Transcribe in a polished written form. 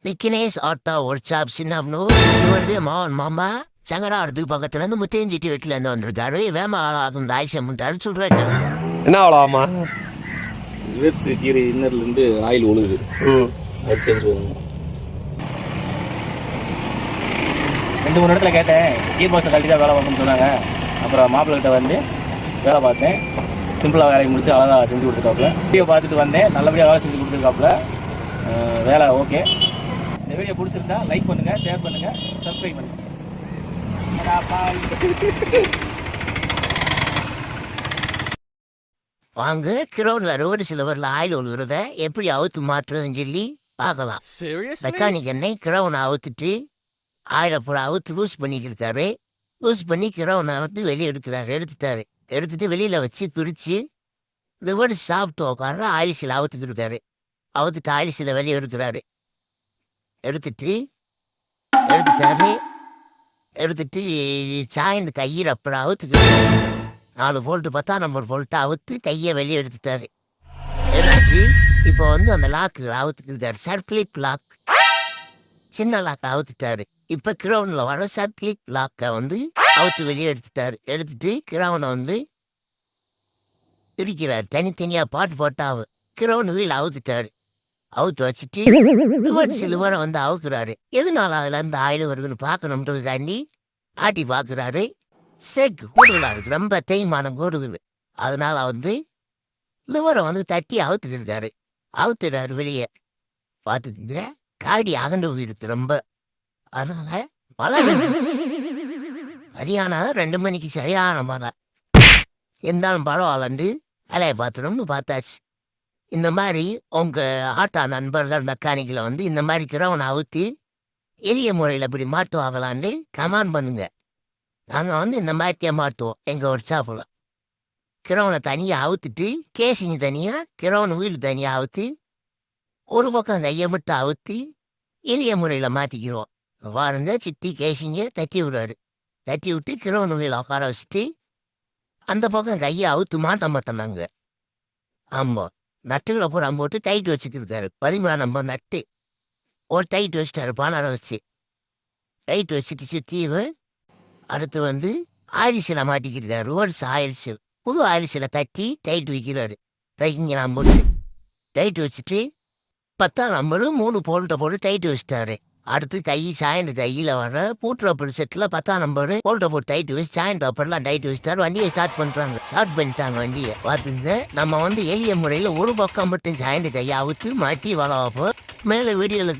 Mikines Auto Workshop சின்னம்னு இவரது மகன் மாமா சங்கராரத்துக்கு பக்கத்துல இருந்து முத்தையஞ்சிட்டி வீட்டுல இருந்து வந்திருக்காரு. வேமா ஆகும் ஆயிஷம் சொல்றேன் கேளுங்க. என்ன அவ்வளோ ஆமா ரிவர்ஸ் கீரை இன்னர்லேருந்து ஆயில் ஒழுகுது. அது செஞ்சுருவாங்க. 2-3 இடத்துல கேட்டேன், கீர் பாக்ஸை கழட்டி தான் வேலை பார்க்கணும்னு சொன்னாங்க. அப்புறம் மாப்பிள்ளை கிட்ட வந்து வேலை பார்த்தேன். சிம்பிளாக வேலையை முடிச்சு அழகாக செஞ்சு கொடுத்துருக்காப்புல. வீடியோ பார்த்துட்டு வந்தேன், நல்லபடியாக வேலை செஞ்சு கொடுத்துருக்காப்புல. வேலை ஓகே. இந்த வீடியோ பிடிச்சிருந்தா லைக் பண்ணுங்கள், ஷேர் பண்ணுங்கள், சப்ஸ்கிரைப் பண்ணுங்கள். வாங்க கிரௌண்ட்ல ரோடு சிலவரில் ஆயில் ஒழுகுறத எப்படி அவுத்து மாற்றுறதுன்னு சொல்லி பார்க்கலாம். மெக்கானிக் எண்ணெய் கிரௌனை அவுத்துட்டு ஆயில பூரா அவுத்து லூஸ் பண்ணிட்டு இருக்காரு. லூஸ் பண்ணி கிரௌனை வந்து வெளியே எடுத்துட்டு வெளியில வச்சு பிரித்து ரிவர்டு சாப்பிட்டு உட்கார ஆயில்ஸில் அவுத்துட்டு இருக்காரு. அவுத்துட்டு ஆயில்ஸில் வெளியே எடுத்துட்டு சாய்ந்து கையில் அப்புறம் அவுத்துக்கிட்டு 4 போல்ட்டு 10ஆம் நம்பர் போல்ட்டு அவுத்து கையை வெளியே எடுத்துட்டு இப்போ வந்து அந்த லாக்கு அவுத்துக்கிட்டாரு. சர்க்குலேட் லாக் சின்ன லாக்கை அவுத்துட்டாரு. இப்போ கிரௌண்டில் வர சர்க்குலேட் லாக்கை வந்து அவுத்து வெளியே எடுத்துட்டு கிரௌனை வந்து பிரிக்கிறார். தனித்தனியாக பாட்டு போட்டாவு கிரௌண்ட் வீல் அவுத்துட்டாரு. அவுத்து வச்சுட்டு ரிவர்ஸ் சிலுவரை வந்து அவுக்குறாரு. எதனால அதுல இருந்து ஆயில் வருதுன்னு பார்க்கணுன்றதுக்காண்டி ஆட்டி பார்க்குறாரு. செக் கூடுதலா இருக்கு, ரொம்ப தேய்மானம் கூடுதல். அதனால வந்து லிவரை வந்து தட்டி அவுத்துறாரு வெளியே. பார்த்துட்டு காடி அகண்டு போயிருக்கு ரொம்ப. அதனால மழை சரியான 2 மணிக்கு சரியான மழை. இருந்தாலும் பரவாயில்லண்டு வேலையை பார்த்தாச்சு. இந்த மாதிரி உங்கள் ஆட்டோ நண்பர்கள் மெக்கானிக்கில் வந்து இந்த மாதிரி கிரௌனை அவுத்தி எளிய முறையில் இப்படி மாட்டுவாங்களான்னு கமெண்ட் பண்ணுங்க. நாங்கள் வந்து இந்த மாதிரிக்கே மாட்டுவோம். எங்கள் ஒரு ஷாப்பில் கிரௌனை தனியாக அவுத்துட்டு கேசிங்க தனியாக கிரௌன் வீடு தனியாக அவுத்தி ஒரு பக்கம் கையை மட்டும் அவுத்தி எளிய முறையில் மாற்றிக்கிறோம். வாருங்க சிட்டி கேசிங்க தட்டி விட்டு கிரௌன் வீல் உட்கார வச்சுட்டு அந்த பக்கம் கையை அவுத்து மாட்ட மாட்டோம். ஆமாம், நட்டுகளை பூரா போட்டு டைட் வச்சுக்கிருக்காரு. 13ஆம் நம்பர் நட்டு ஒரு டைட் வச்சுட்டாரு. பானாரை வச்சு டைட் வச்சுட்டு சுத்தீவு. அடுத்து வந்து ஆயில்ஸில் மாட்டிக்கிருக்காரு. ரோட்ஸ் ஆயில்ஸ் புது ஆயில்ஸில் தட்டி டைட் வைக்கிறாரு. ட்ரைக்கிங்கெல்லாம் போட்டு டைட் வச்சுட்டு 10ஆம் நம்பரு 3 போல்ட்டை போட்டு டைட் வச்சுட்டாரு. அடுத்து சாயண்டு கையில் வர பூட்டு ரப்பர் செட்டில் 10ஆம் நம்பரு போல்ட்டை போட்டு டைட் வச்சு சாயண்டு ரப்பர்லாம் டைட் வச்சுட்டாரு. வண்டியை ஸ்டார்ட் பண்ணிட்டாங்க வண்டியை. பார்த்துங்க, நம்ம வந்து எளிய முறையில் ஒரு பக்கம் மட்டும் சாயண்டு கையை அவுத்து மாட்டி வளர்ப்போம். மேலே வீடியோவில்